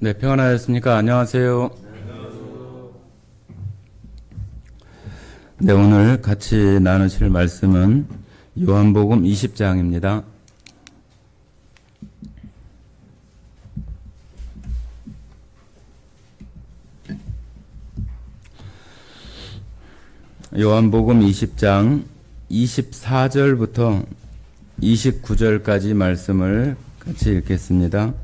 네, 평안하셨습니까? 안녕하세요. 네, 오늘 같이 나누실 말씀은 요한복음 20장입니다. 요한복음 20장 24절부터 29절까지 말씀을 같이 읽겠습니다.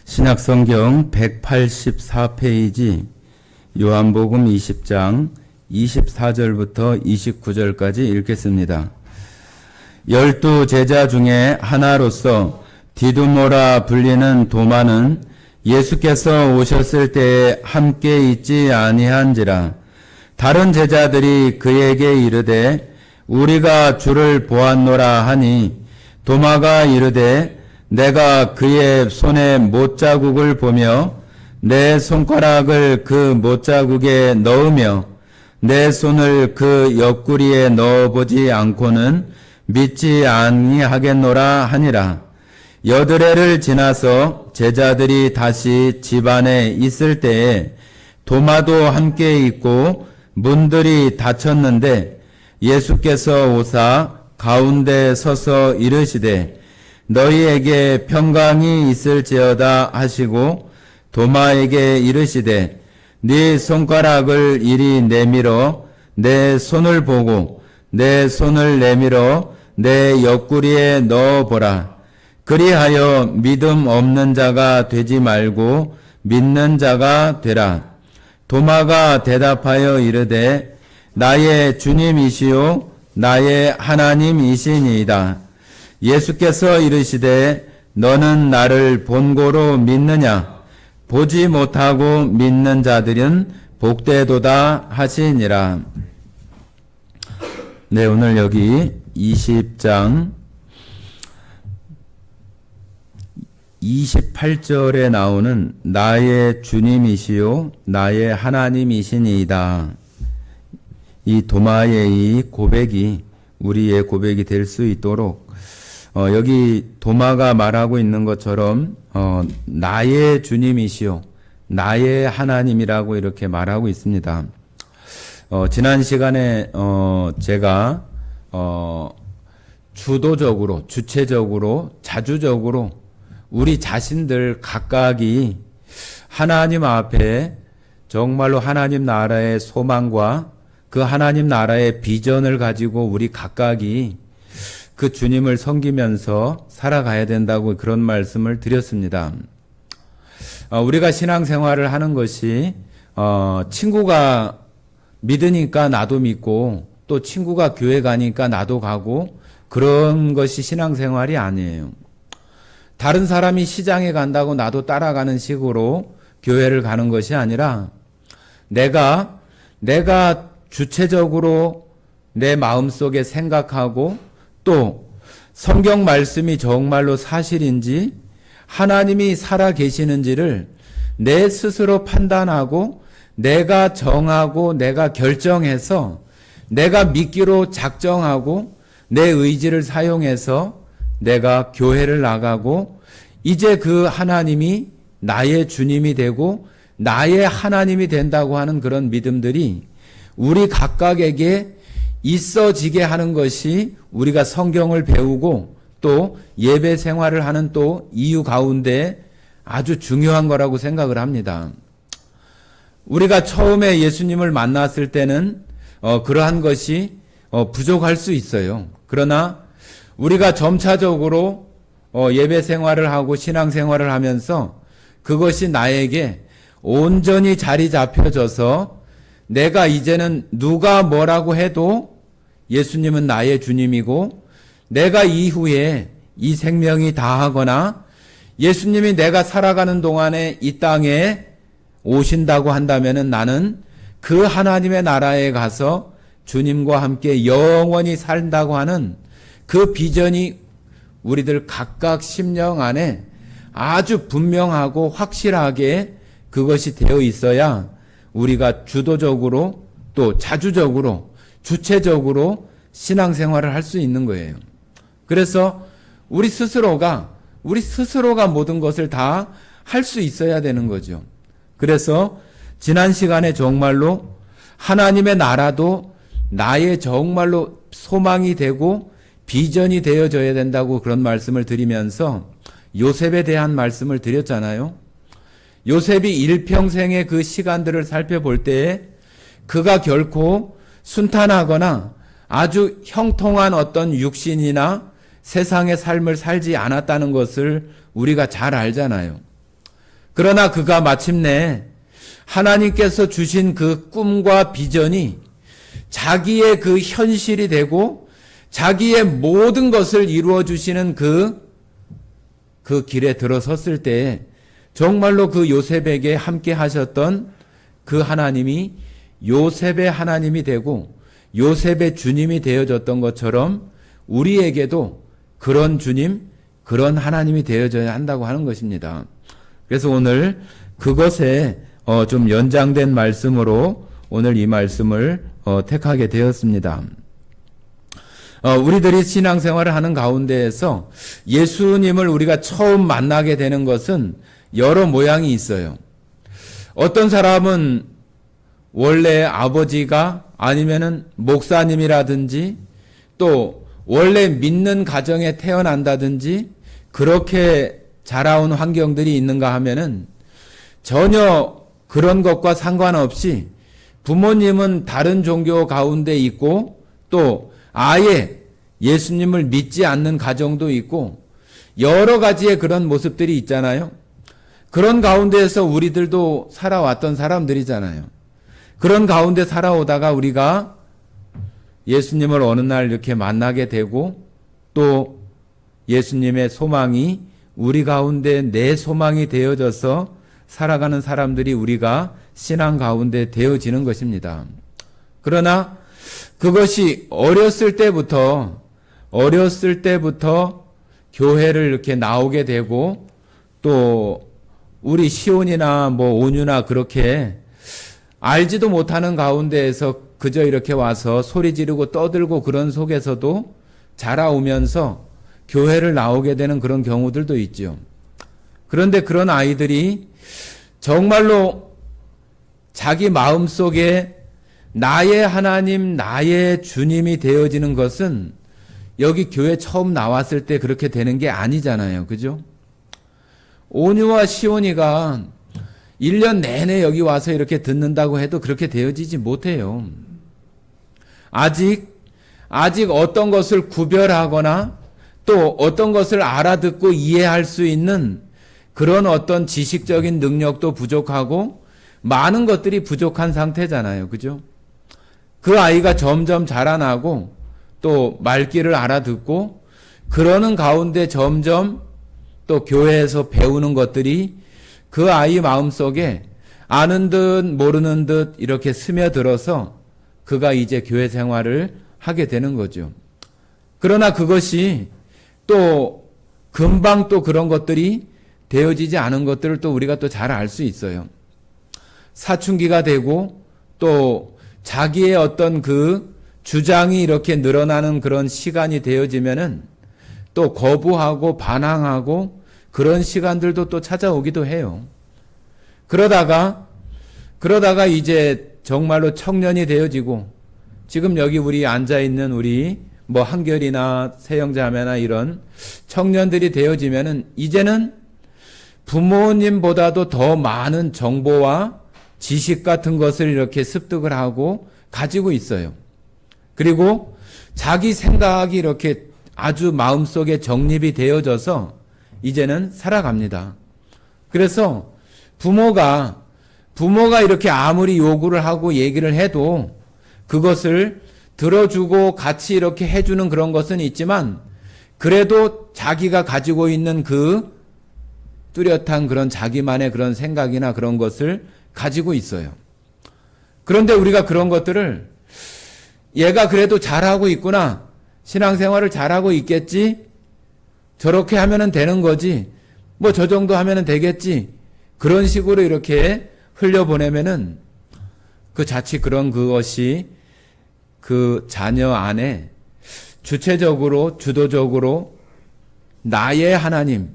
신약성경 184페이지 요한복음 20장 24절부터 29절까지 읽겠습니다. 12 제자 중에 하나로서 디두모라 불리는 도마는 예수께서 오셨을 때에 함께 있지 아니한지라. 다른 제자들이 그에게 이르되 우리가 주를 보았노라 하니 도마가 이르되 내가 그의 손에 못자국을 보며 내 손가락을 그 못자국에 넣으며 내 손을 그 옆구리에 넣어보지 않고는 믿지 아니하겠노라 하니라. 여드레를 지나서 제자들이 다시 집 안에 있을 때에 도마도 함께 있고 문들이 닫혔는데 예수께서 오사 가운데 서서 이르시되 너희에게 평강이 있을지어다 하시고 도마에게 이르시되 네 손가락을 이리 내밀어 내 손을 보고 내 손을 내밀어 내 옆구리에 넣어보라. 그리하여 믿음 없는 자가 되지 말고 믿는 자가 되라. 도마가 대답하여 이르되 나의 주님이시요 나의 하나님이시니이다. 예수께서 이르시되 너는 나를 본고로 믿느냐? 보지 못하고 믿는 자들은 복되도다 하시니라. 네, 오늘 여기 20장 28절에 나오는 나의 주님이시요 나의 하나님이시니이다. 이 도마의 이 고백이 우리의 고백이 될 수 있도록 여기 도마가 말하고 있는 것처럼 나의 주님이시요 나의 하나님이라고 이렇게 말하고 있습니다. 지난 시간에 제가 주도적으로 주체적으로 자주적으로 우리 자신들 각각이 하나님 앞에 정말로 하나님 나라의 소망과 그 하나님 나라의 비전을 가지고 우리 각각이 그 주님을 섬기면서 살아가야 된다고 그런 말씀을 드렸습니다. 우리가 신앙생활을 하는 것이 친구가 믿으니까 나도 믿고 또 친구가 교회 가니까 나도 가고 그런 것이 신앙생활이 아니에요. 다른 사람이 시장에 간다고 나도 따라가는 식으로 교회를 가는 것이 아니라 내가 주체적으로 내 마음속에 생각하고 또 성경 말씀이 정말로 사실인지 하나님이 살아 계시는지를 내 스스로 판단하고 내가 정하고 내가 결정해서 내가 믿기로 작정하고 내 의지를 사용해서 내가 교회를 나가고 이제 그 하나님이 나의 주님이 되고 나의 하나님이 된다고 하는 그런 믿음들이 우리 각각에게 있어지게 하는 것이 우리가 성경을 배우고 또 예배 생활을 하는 또 이유 가운데 아주 중요한 거라고 생각을 합니다. 우리가 처음에 예수님을 만났을 때는 그러한 것이 부족할 수 있어요. 그러나 우리가 점차적으로 예배 생활을 하고 신앙 생활을 하면서 그것이 나에게 온전히 자리 잡혀져서 내가 이제는 누가 뭐라고 해도 예수님은 나의 주님이고 내가 이후에 이 생명이 다하거나 예수님이 내가 살아가는 동안에 이 땅에 오신다고 한다면은 나는 그 하나님의 나라에 가서 주님과 함께 영원히 산다고 하는 그 비전이 우리들 각각 심령 안에 아주 분명하고 확실하게 그것이 되어 있어야 우리가 주도적으로 또 자주적으로 주체적으로 신앙생활을 할 수 있는 거예요. 그래서 우리 스스로가 모든 것을 다 할 수 있어야 되는 거죠. 그래서 지난 시간에 정말로 하나님의 나라도 나의 정말로 소망이 되고 비전이 되어져야 된다고 그런 말씀을 드리면서 요셉에 대한 말씀을 드렸잖아요. 요셉이 일평생의 그 시간들을 살펴볼 때에 그가 결코 순탄하거나 아주 형통한 어떤 육신이나 세상의 삶을 살지 않았다는 것을 우리가 잘 알잖아요. 그러나 그가 마침내 하나님께서 주신 그 꿈과 비전이 자기의 그 현실이 되고 자기의 모든 것을 이루어 주시는 그 길에 들어섰을 때 정말로 그 요셉에게 함께 하셨던 그 하나님이 요셉의 하나님이 되고 요셉의 주님이 되어졌던 것처럼 우리에게도 그런 주님, 그런 하나님이 되어져야 한다고 하는 것입니다. 그래서 오늘 그것에 좀 연장된 말씀으로 오늘 이 말씀을 택하게 되었습니다. 우리들이 신앙생활을 하는 가운데에서 예수님을 우리가 처음 만나게 되는 것은 여러 모양이 있어요. 어떤 사람은 원래 아버지가 아니면은 목사님이라든지 또 원래 믿는 가정에 태어난다든지 그렇게 자라온 환경들이 있는가 하면은 전혀 그런 것과 상관없이 부모님은 다른 종교 가운데 있고 또 아예 예수님을 믿지 않는 가정도 있고 여러 가지의 그런 모습들이 있잖아요. 그런 가운데에서 우리들도 살아왔던 사람들이잖아요. 그런 가운데 살아오다가 우리가 예수님을 어느 날 이렇게 만나게 되고 또 예수님의 소망이 우리 가운데 내 소망이 되어져서 살아가는 사람들이 우리가 신앙 가운데 되어지는 것입니다. 그러나 그것이 어렸을 때부터 교회를 이렇게 나오게 되고 또 우리 시온이나 뭐 온유나 그렇게 알지도 못하는 가운데에서 그저 이렇게 와서 소리 지르고 떠들고 그런 속에서도 자라오면서 교회를 나오게 되는 그런 경우들도 있죠. 그런데 그런 아이들이 정말로 자기 마음속에 나의 하나님, 나의 주님이 되어지는 것은 여기 교회 처음 나왔을 때 그렇게 되는 게 아니잖아요. 그죠? 온유와 시온이가 1년 내내 여기 와서 이렇게 듣는다고 해도 그렇게 되어지지 못해요. 아직 어떤 것을 구별하거나 또 어떤 것을 알아듣고 이해할 수 있는 그런 어떤 지식적인 능력도 부족하고 많은 것들이 부족한 상태잖아요. 그죠? 그 아이가 점점 자라나고 또 말귀를 알아듣고 그러는 가운데 점점 또 교회에서 배우는 것들이 그 아이 마음속에 아는 듯 모르는 듯 이렇게 스며들어서 그가 이제 교회 생활을 하게 되는 거죠. 그러나 그것이 또 금방 또 그런 것들이 되어지지 않은 것들을 또 우리가 또 잘 알 수 있어요. 사춘기가 되고 또 자기의 어떤 그 주장이 이렇게 늘어나는 그런 시간이 되어지면은 또 거부하고 반항하고 그런 시간들도 또 찾아오기도 해요. 그러다가 이제 정말로 청년이 되어지고 지금 여기 우리 앉아있는 우리 뭐 한결이나 세영자매나 이런 청년들이 되어지면은 이제는 부모님보다도 더 많은 정보와 지식 같은 것을 이렇게 습득을 하고 가지고 있어요. 그리고 자기 생각이 이렇게 아주 마음속에 정립이 되어져서 이제는 살아갑니다. 그래서 부모가 이렇게 아무리 요구를 하고 얘기를 해도 그것을 들어주고 같이 이렇게 해주는 그런 것은 있지만 그래도 자기가 가지고 있는 그 뚜렷한 그런 자기만의 그런 생각이나 그런 것을 가지고 있어요. 그런데 우리가 그런 것들을 얘가 그래도 잘하고 있구나. 신앙생활을 잘하고 있겠지. 저렇게 하면은 되는 거지. 뭐 저 정도 하면은 되겠지. 그런 식으로 이렇게 흘려보내면은 그 자칫 그런 그것이 그 자녀 안에 주체적으로 주도적으로 나의 하나님,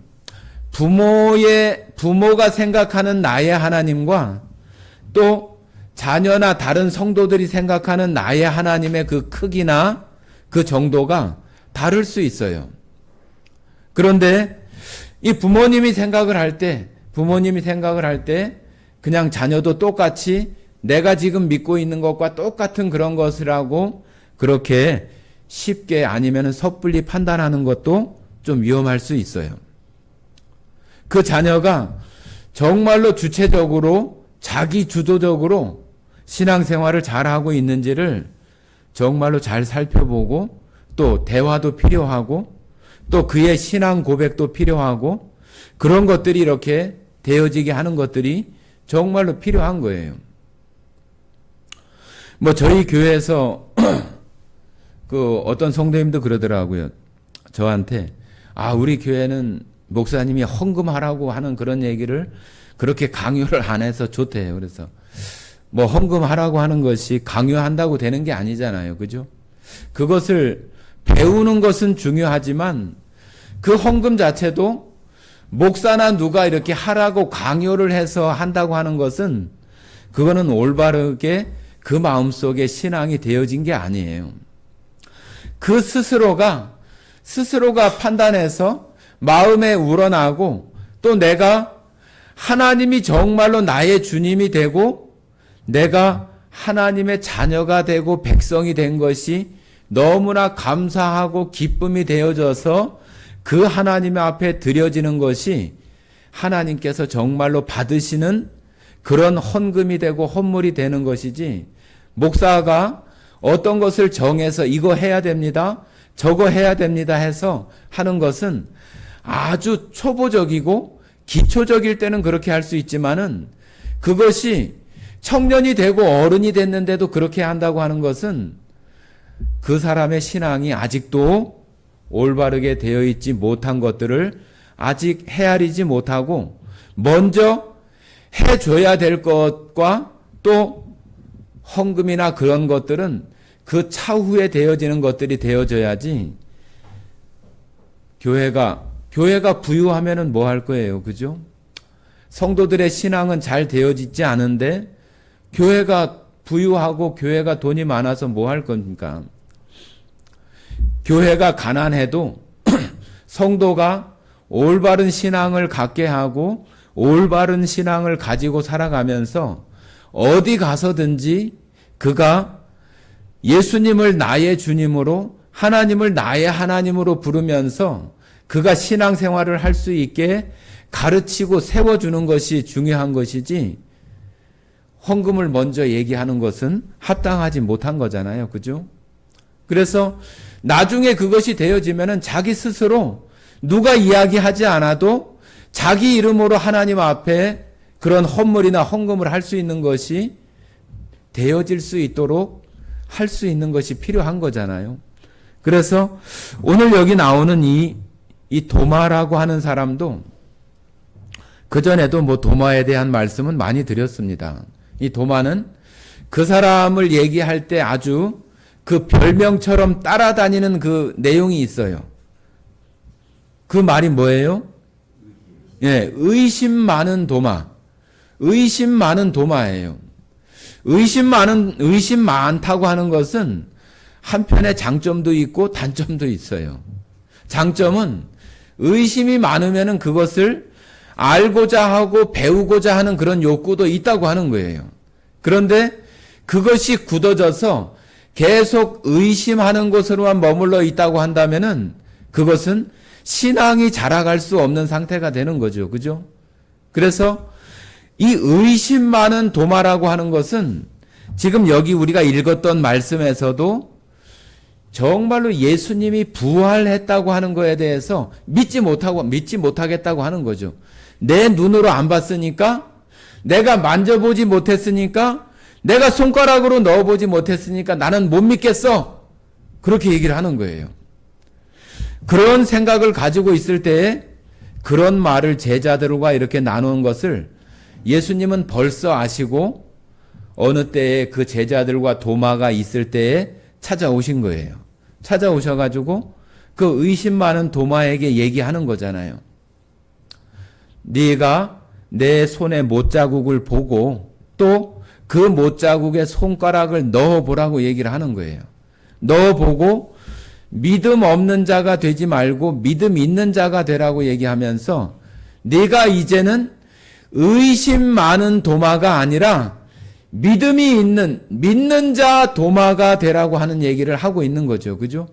부모가 생각하는 나의 하나님과 또 자녀나 다른 성도들이 생각하는 나의 하나님의 그 크기나 그 정도가 다를 수 있어요. 그런데 이 부모님이 생각을 할 때 그냥 자녀도 똑같이 내가 지금 믿고 있는 것과 똑같은 그런 것이라고 그렇게 쉽게 아니면 섣불리 판단하는 것도 좀 위험할 수 있어요. 그 자녀가 정말로 주체적으로 자기 주도적으로 신앙생활을 잘하고 있는지를 정말로 잘 살펴보고 또 대화도 필요하고 또 그의 신앙 고백도 필요하고 그런 것들이 이렇게 되어지게 하는 것들이 정말로 필요한 거예요. 저희 교회에서 그 어떤 성도님도 그러더라고요. 저한테 우리 교회는 목사님이 헌금하라고 하는 그런 얘기를 그렇게 강요를 안 해서 좋대요. 그래서 헌금하라고 하는 것이 강요한다고 되는 게 아니잖아요. 그죠? 그것을 배우는 것은 중요하지만 그 헌금 자체도 목사나 누가 이렇게 하라고 강요를 해서 한다고 하는 것은 그거는 올바르게 그 마음속에 신앙이 되어진 게 아니에요. 그 스스로가 판단해서 마음에 우러나고 또 내가 하나님이 정말로 나의 주님이 되고 내가 하나님의 자녀가 되고 백성이 된 것이 너무나 감사하고 기쁨이 되어져서 그 하나님 앞에 드려지는 것이 하나님께서 정말로 받으시는 그런 헌금이 되고 헌물이 되는 것이지, 목사가 어떤 것을 정해서 이거 해야 됩니다, 저거 해야 됩니다 해서 하는 것은 아주 초보적이고 기초적일 때는 그렇게 할 수 있지만은 그것이 청년이 되고 어른이 됐는데도 그렇게 한다고 하는 것은 그 사람의 신앙이 아직도 올바르게 되어 있지 못한 것들을 아직 헤아리지 못하고 먼저 해줘야 될 것과 또 헌금이나 그런 것들은 그 차후에 되어지는 것들이 되어져야지. 교회가 부유하면은 뭐 할 거예요, 그죠? 성도들의 신앙은 잘 되어지지 않은데 교회가 부유하고 교회가 돈이 많아서 뭐 할 겁니까? 교회가 가난해도 성도가 올바른 신앙을 갖게 하고 올바른 신앙을 가지고 살아가면서 어디 가서든지 그가 예수님을 나의 주님으로, 하나님을 나의 하나님으로 부르면서 그가 신앙생활을 할 수 있게 가르치고 세워주는 것이 중요한 것이지, 헌금을 먼저 얘기하는 것은 합당하지 못한 거잖아요. 그죠? 그래서 나중에 그것이 되어지면은 자기 스스로 누가 이야기하지 않아도 자기 이름으로 하나님 앞에 그런 헌물이나 헌금을 할 수 있는 것이 되어질 수 있도록 할 수 있는 것이 필요한 거잖아요. 그래서 오늘 여기 나오는 이 도마라고 하는 사람도 그전에도 도마에 대한 말씀은 많이 드렸습니다. 이 도마는 그 사람을 얘기할 때 아주 그 별명처럼 따라다니는 그 내용이 있어요. 그 말이 뭐예요? 의심 많은 도마. 의심 많은 도마예요. 의심 많다고 하는 것은 한편에 장점도 있고 단점도 있어요. 장점은 의심이 많으면은 그것을 알고자 하고 배우고자 하는 그런 욕구도 있다고 하는 거예요. 그런데 그것이 굳어져서 계속 의심하는 것으로만 머물러 있다고 한다면은 그것은 신앙이 자라갈 수 없는 상태가 되는 거죠. 그죠? 그래서 이 의심 많은 도마라고 하는 것은 지금 여기 우리가 읽었던 말씀에서도 정말로 예수님이 부활했다고 하는 거에 대해서 믿지 못하겠다고 하는 거죠. 내 눈으로 안 봤으니까, 내가 만져보지 못했으니까, 내가 손가락으로 넣어보지 못했으니까 나는 못 믿겠어. 그렇게 얘기를 하는 거예요. 그런 생각을 가지고 있을 때에 그런 말을 제자들과 이렇게 나누는 것을 예수님은 벌써 아시고 어느 때에 그 제자들과 도마가 있을 때에 찾아오신 거예요. 찾아오셔가지고 그 의심 많은 도마에게 얘기하는 거잖아요. 네가 내 손에 못자국을 보고 또 그 못자국에 손가락을 넣어보라고 얘기를 하는 거예요. 넣어보고 믿음 없는 자가 되지 말고 믿음 있는 자가 되라고 얘기하면서 네가 이제는 의심 많은 도마가 아니라 믿음이 있는 믿는 자 도마가 되라고 하는 얘기를 하고 있는 거죠. 그죠?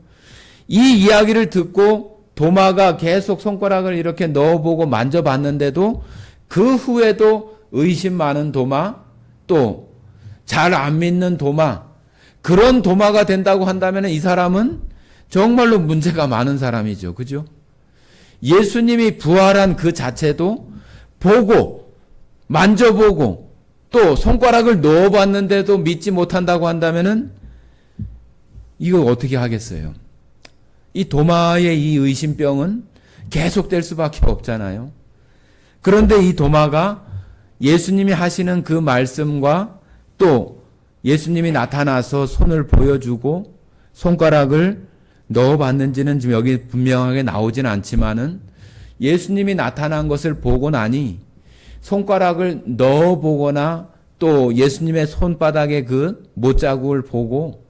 이 이야기를 듣고 도마가 계속 손가락을 이렇게 넣어보고 만져봤는데도 그 후에도 의심 많은 도마, 또 잘 안 믿는 도마, 그런 도마가 된다고 한다면 이 사람은 정말로 문제가 많은 사람이죠. 그죠? 예수님이 부활한 그 자체도 보고 만져보고 또 손가락을 넣어봤는데도 믿지 못한다고 한다면은 이거 어떻게 하겠어요? 이 도마의 이 의심병은 계속될 수밖에 없잖아요. 그런데 이 도마가 예수님이 하시는 그 말씀과 또 예수님이 나타나서 손을 보여주고 손가락을 넣어봤는지는 지금 여기 분명하게 나오진 않지만은 예수님이 나타난 것을 보고 나니 손가락을 넣어보거나 또 예수님의 손바닥에 그 못자국을 보고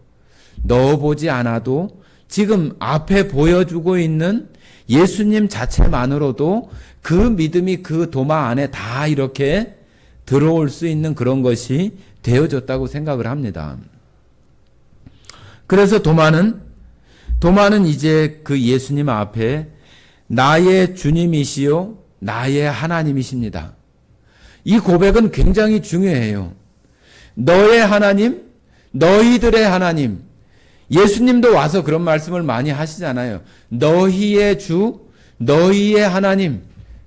넣어보지 않아도 지금 앞에 보여주고 있는 예수님 자체만으로도 그 믿음이 그 도마 안에 다 이렇게 들어올 수 있는 그런 것이 되어졌다고 생각을 합니다. 그래서 도마는 이제 그 예수님 앞에 나의 주님이시요 나의 하나님이십니다. 이 고백은 굉장히 중요해요. 너의 하나님, 너희들의 하나님. 예수님도 와서 그런 말씀을 많이 하시잖아요. 너희의 주, 너희의 하나님.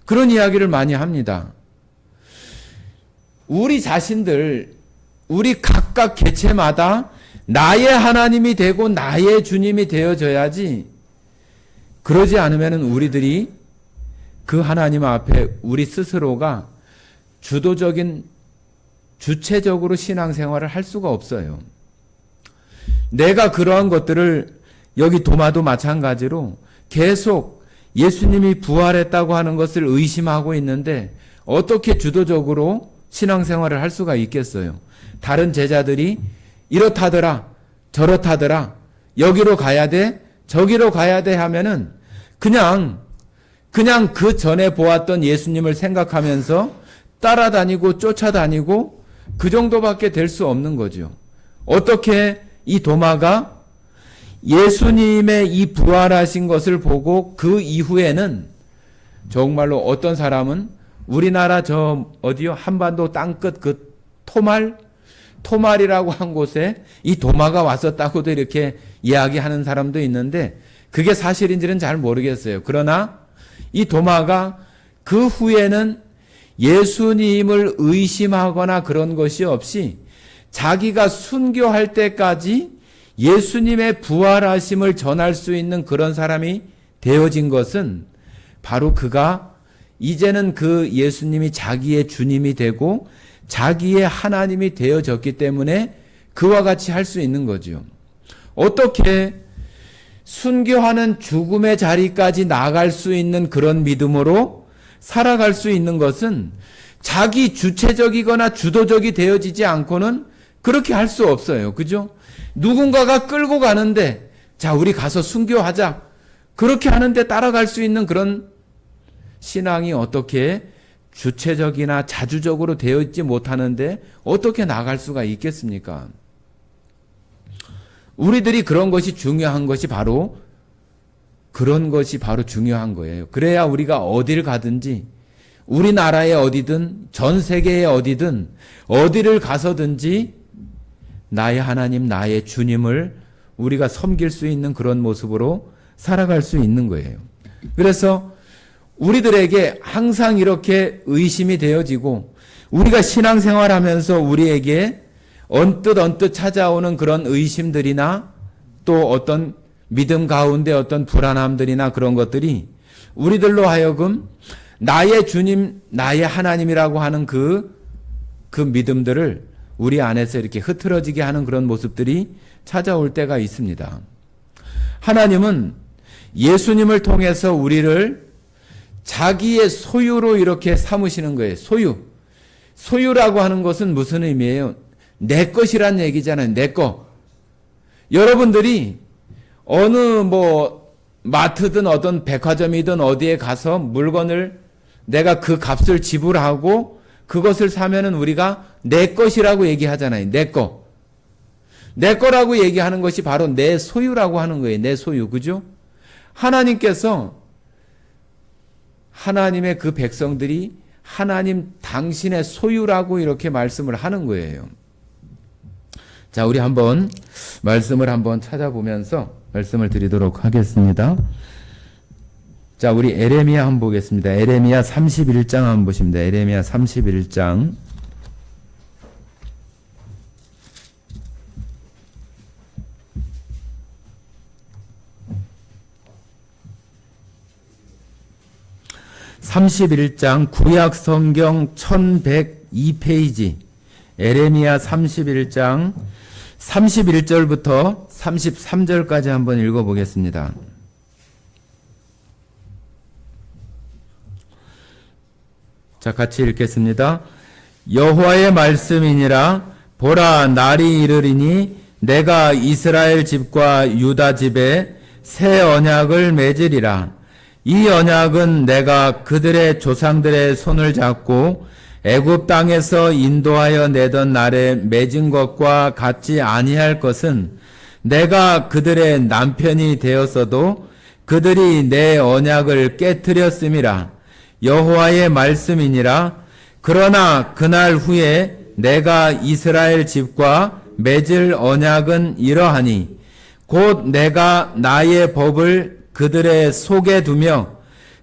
그런 이야기를 많이 합니다. 우리 자신들, 우리 각각 개체마다 나의 하나님이 되고 나의 주님이 되어져야지, 그러지 않으면 우리들이 그 하나님 앞에 우리 스스로가 주체적으로 신앙생활을 할 수가 없어요. 내가 그러한 것들을 여기 도마도 마찬가지로 계속 예수님이 부활했다고 하는 것을 의심하고 있는데 어떻게 주도적으로 신앙생활을 할 수가 있겠어요? 다른 제자들이 이렇다더라, 저렇다더라, 여기로 가야 돼, 저기로 가야 돼 하면은 그냥 그 전에 보았던 예수님을 생각하면서 따라다니고 쫓아다니고 그 정도밖에 될 수 없는 거죠. 어떻게 이 도마가 예수님의 이 부활하신 것을 보고 그 이후에는 정말로 어떤 사람은 우리나라 저 어디요? 한반도 땅끝 그 토말이라고 한 곳에 이 도마가 왔었다고도 이렇게 이야기하는 사람도 있는데 그게 사실인지는 잘 모르겠어요. 그러나 이 도마가 그 후에는 예수님을 의심하거나 그런 것이 없이 자기가 순교할 때까지 예수님의 부활하심을 전할 수 있는 그런 사람이 되어진 것은 바로 그가 이제는 그 예수님이 자기의 주님이 되고 자기의 하나님이 되어졌기 때문에 그와 같이 할 수 있는 거죠. 어떻게 순교하는 죽음의 자리까지 나갈 수 있는 그런 믿음으로 살아갈 수 있는 것은 자기 주체적이거나 주도적이 되어지지 않고는 그렇게 할 수 없어요. 그죠? 누군가가 끌고 가는데 자 우리 가서 순교하자 그렇게 하는데 따라갈 수 있는 그런 신앙이 어떻게 주체적이나 자주적으로 되어 있지 못하는데 어떻게 나갈 수가 있겠습니까? 우리들이 그런 것이 중요한 것이 바로 그런 것이 바로 중요한 거예요. 그래야 우리가 어디를 가든지 우리나라에 어디든 전 세계에 어디든 어디를 가서든지 나의 하나님, 나의 주님을 우리가 섬길 수 있는 그런 모습으로 살아갈 수 있는 거예요. 그래서 우리들에게 항상 이렇게 의심이 되어지고 우리가 신앙생활하면서 우리에게 언뜻 찾아오는 그런 의심들이나 또 어떤 믿음 가운데 어떤 불안함들이나 그런 것들이 우리들로 하여금 나의 주님, 나의 하나님이라고 하는 그 믿음들을 우리 안에서 이렇게 흐트러지게 하는 그런 모습들이 찾아올 때가 있습니다. 하나님은 예수님을 통해서 우리를 자기의 소유로 이렇게 삼으시는 거예요. 소유. 소유라고 하는 것은 무슨 의미예요? 내 것이란 얘기잖아요. 내 거. 여러분들이 어느 마트든 어떤 백화점이든 어디에 가서 물건을 내가 그 값을 지불하고 그것을 사면은 우리가 내 것이라고 얘기하잖아요. 내 거. 내 거라고 얘기하는 것이 바로 내 소유라고 하는 거예요. 내 소유. 그죠? 하나님께서 하나님의 그 백성들이 하나님 당신의 소유라고 이렇게 말씀을 하는 거예요. 자, 우리 한번 말씀을 한번 찾아보면서 말씀을 드리도록 하겠습니다. 자, 우리 에레미야 한번 보겠습니다. 에레미야 31장 한번 보십니다. 에레미야 31장. 구약 성경 1102페이지 에레미야 31장 31절부터 33절까지 한번 읽어보겠습니다. 자, 같이 읽겠습니다. 여호와의 말씀이니라. 보라, 날이 이르리니 내가 이스라엘 집과 유다 집에 새 언약을 맺으리라. 이 언약은 내가 그들의 조상들의 손을 잡고 애굽 땅에서 인도하여 내던 날에 맺은 것과 같지 아니할 것은 내가 그들의 남편이 되었어도 그들이 내 언약을 깨뜨렸음이라. 여호와의 말씀이니라. 그러나 그날 후에 내가 이스라엘 집과 맺을 언약은 이러하니 곧 내가 나의 법을 그들의 속에 두며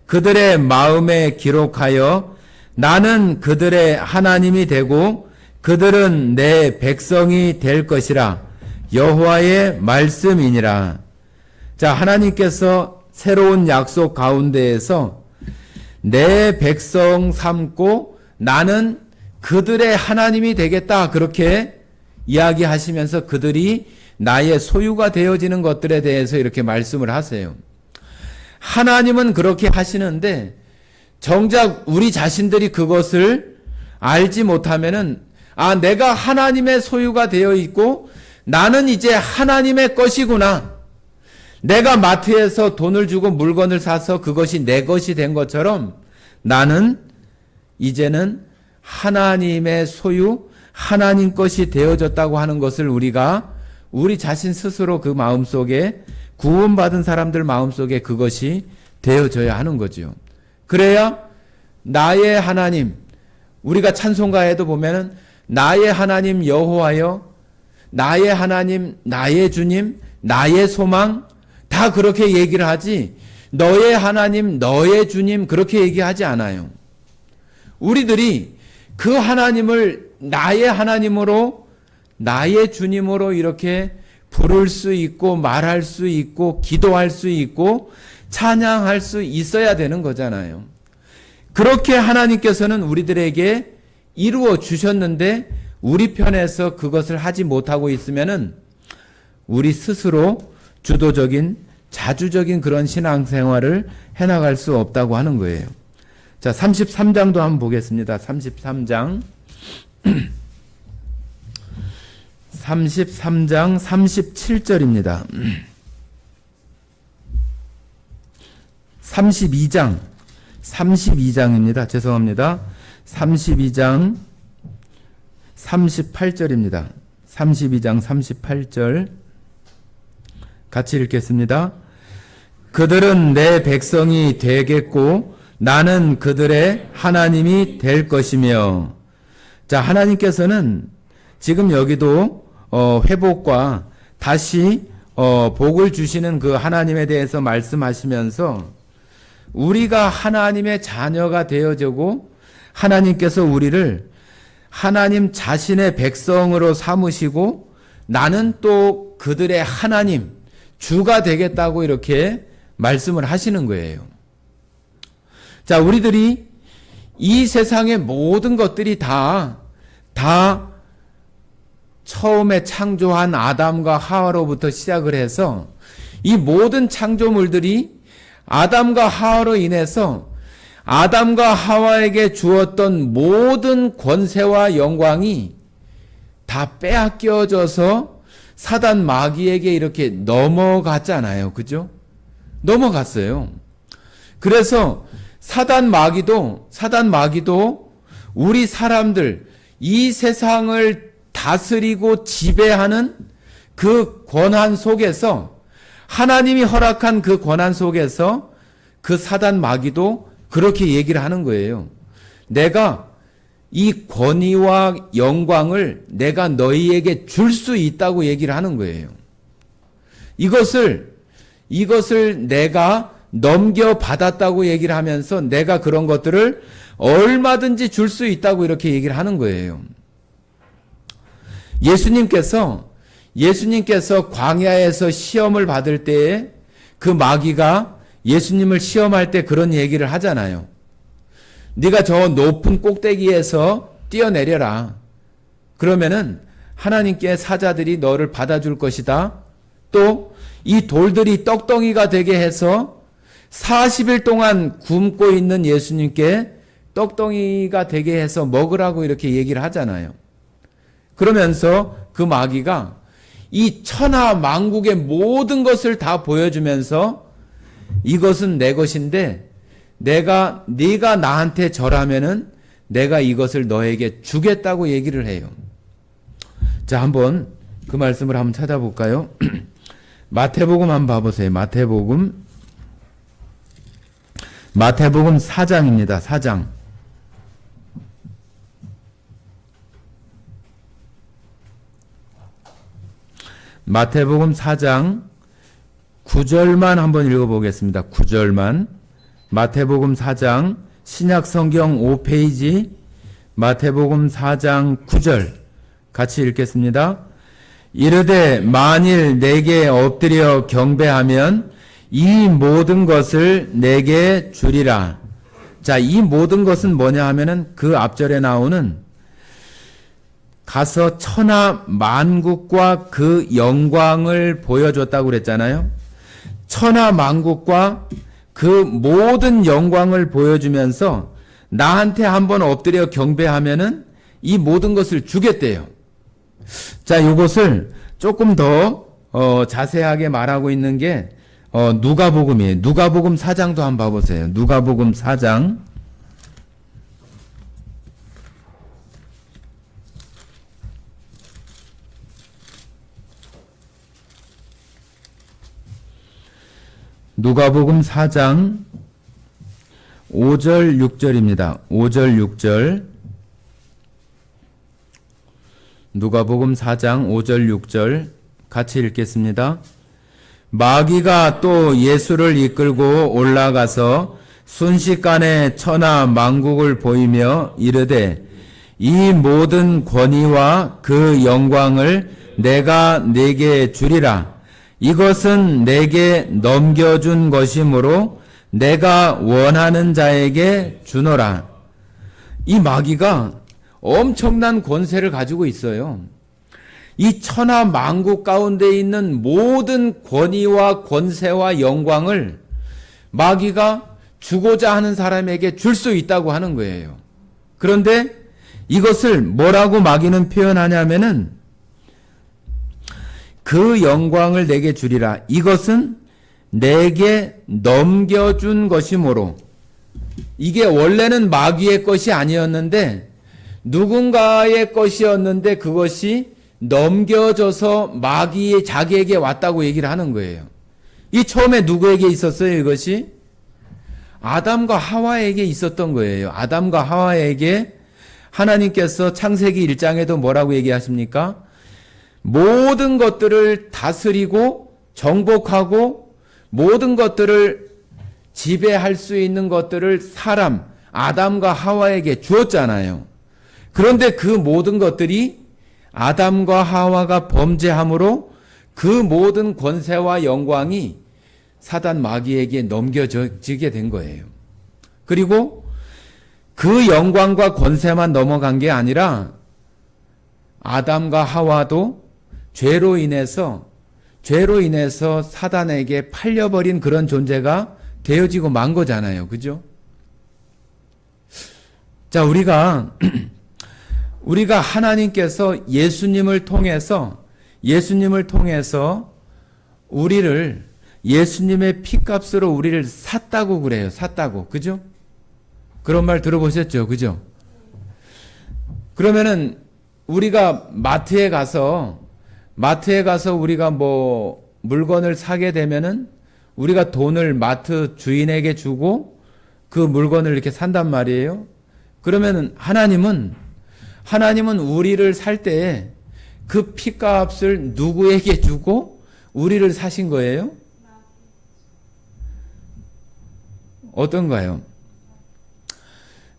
그들의 마음에 기록하여 나는 그들의 하나님이 되고 그들은 내 백성이 될 것이라. 여호와의 말씀이니라. 자, 하나님께서 새로운 약속 가운데에서 내 백성 삼고 나는 그들의 하나님이 되겠다, 그렇게 이야기하시면서 그들이 나의 소유가 되어지는 것들에 대해서 이렇게 말씀을 하세요. 하나님은 그렇게 하시는데 정작 우리 자신들이 그것을 알지 못하면은 내가 하나님의 소유가 되어 있고 나는 이제 하나님의 것이구나. 내가 마트에서 돈을 주고 물건을 사서 그것이 내 것이 된 것처럼 나는 이제는 하나님의 소유, 하나님 것이 되어졌다고 하는 것을 우리가 우리 자신 스스로 그 마음속에 구원받은 사람들 마음속에 그것이 되어져야 하는 거죠. 그래야 나의 하나님, 우리가 찬송가에도 보면은 나의 하나님 여호와여, 나의 하나님, 나의 주님, 나의 소망, 다 그렇게 얘기를 하지 너의 하나님, 너의 주님 그렇게 얘기하지 않아요. 우리들이 그 하나님을 나의 하나님으로, 나의 주님으로 이렇게 부를 수 있고 말할 수 있고 기도할 수 있고 찬양할 수 있어야 되는 거잖아요. 그렇게 하나님께서는 우리들에게 이루어 주셨는데 우리 편에서 그것을 하지 못하고 있으면은 우리 스스로 주도적인 자주적인 그런 신앙생활을 해나갈 수 없다고 하는 거예요. 자, 33장도 한번 보겠습니다. 33장 33장 37절입니다. 32장입니다. 죄송합니다. 32장 38절입니다. 32장 38절 같이 읽겠습니다. 그들은 내 백성이 되겠고 나는 그들의 하나님이 될 것이며. 자, 하나님께서는 지금 여기도 회복과 다시 복을 주시는 그 하나님에 대해서 말씀하시면서 우리가 하나님의 자녀가 되어지고 하나님께서 우리를 하나님 자신의 백성으로 삼으시고 나는 또 그들의 하나님, 주가 되겠다고 이렇게 말씀을 하시는 거예요. 자, 우리들이 이 세상의 모든 것들이 다 처음에 창조한 아담과 하와로부터 시작을 해서 이 모든 창조물들이 아담과 하와로 인해서 아담과 하와에게 주었던 모든 권세와 영광이 다 빼앗겨져서 사단 마귀에게 이렇게 넘어갔잖아요. 그죠? 넘어갔어요. 그래서 사단 마귀도 우리 사람들, 이 세상을 다스리고 지배하는 그 권한 속에서, 하나님이 허락한 그 권한 속에서 그 사단 마귀도 그렇게 얘기를 하는 거예요. 내가 이 권위와 영광을 내가 너희에게 줄 수 있다고 얘기를 하는 거예요. 이것을 내가 넘겨받았다고 얘기를 하면서 내가 그런 것들을 얼마든지 줄 수 있다고 이렇게 얘기를 하는 거예요. 예수님께서 광야에서 시험을 받을 때에 그 마귀가 예수님을 시험할 때 그런 얘기를 하잖아요. 네가 저 높은 꼭대기에서 뛰어내려라. 그러면은 하나님께 사자들이 너를 받아줄 것이다. 또 이 돌들이 떡덩이가 되게 해서 40일 동안 굶고 있는 예수님께 떡덩이가 되게 해서 먹으라고 이렇게 얘기를 하잖아요. 그러면서 그 마귀가 이 천하 만국의 모든 것을 다 보여주면서 이것은 내 것인데 네가 나한테 절하면은 내가 이것을 너에게 주겠다고 얘기를 해요. 자, 한번 그 말씀을 한번 찾아볼까요? 마태복음 한번 봐보세요. 마태복음 4장입니다. 4장. 마태복음 4장 9절만 한번 읽어보겠습니다. 9절만. 마태복음 4장 신약성경 5페이지 마태복음 4장 9절 같이 읽겠습니다. 이르되 만일 내게 엎드려 경배하면 이 모든 것을 내게 주리라. 자, 이 모든 것은 뭐냐 하면은 그 앞절에 나오는 가서 천하 만국과 그 영광을 보여줬다고 그랬잖아요. 천하 만국과 그 모든 영광을 보여주면서 나한테 한번 엎드려 경배하면은 이 모든 것을 주겠대요. 자, 이것을 조금 더 자세하게 말하고 있는 게 누가복음이에요. 누가복음 4장도 한번 봐보세요. 누가복음 4장. 누가복음 4장 5절 6절입니다. 5절 6절. 누가복음 4장 5절 6절 같이 읽겠습니다. 마귀가 또 예수를 이끌고 올라가서 순식간에 천하 만국을 보이며 이르되 이 모든 권위와 그 영광을 내가 네게 주리라. 이것은 내게 넘겨준 것이므로 내가 원하는 자에게 주노라. 이 마귀가 엄청난 권세를 가지고 있어요. 이 천하 만국 가운데 있는 모든 권위와 권세와 영광을 마귀가 주고자 하는 사람에게 줄 수 있다고 하는 거예요. 그런데 이것을 뭐라고 마귀는 표현하냐면은 그 영광을 내게 주리라. 이것은 내게 넘겨준 것이므로. 이게 원래는 마귀의 것이 아니었는데 누군가의 것이었는데 그것이 넘겨져서 마귀의 자기에게 왔다고 얘기를 하는 거예요. 이 처음에 누구에게 있었어요? 이것이 아담과 하와에게 있었던 거예요. 아담과 하와에게 하나님께서 창세기 1장에도 뭐라고 얘기하십니까? 모든 것들을 다스리고 정복하고 모든 것들을 지배할 수 있는 것들을 사람 아담과 하와에게 주었잖아요. 그런데 그 모든 것들이 아담과 하와가 범죄함으로 그 모든 권세와 영광이 사단 마귀에게 넘겨지게 된 거예요. 그리고 그 영광과 권세만 넘어간 게 아니라 아담과 하와도 죄로 인해서 사단에게 팔려버린 그런 존재가 되어지고 만 거잖아요. 그죠? 자, 우리가 하나님께서 예수님을 통해서 우리를 예수님의 피값으로 우리를 샀다고 그래요. 샀다고. 그죠? 그런 말 들어보셨죠? 그죠? 그러면은 우리가 마트에 가서 우리가 뭐 물건을 사게 되면은 우리가 돈을 마트 주인에게 주고 그 물건을 이렇게 산단 말이에요. 그러면은 하나님은 우리를 살 때에 그 피값을 누구에게 주고 우리를 사신 거예요? 어떤가요?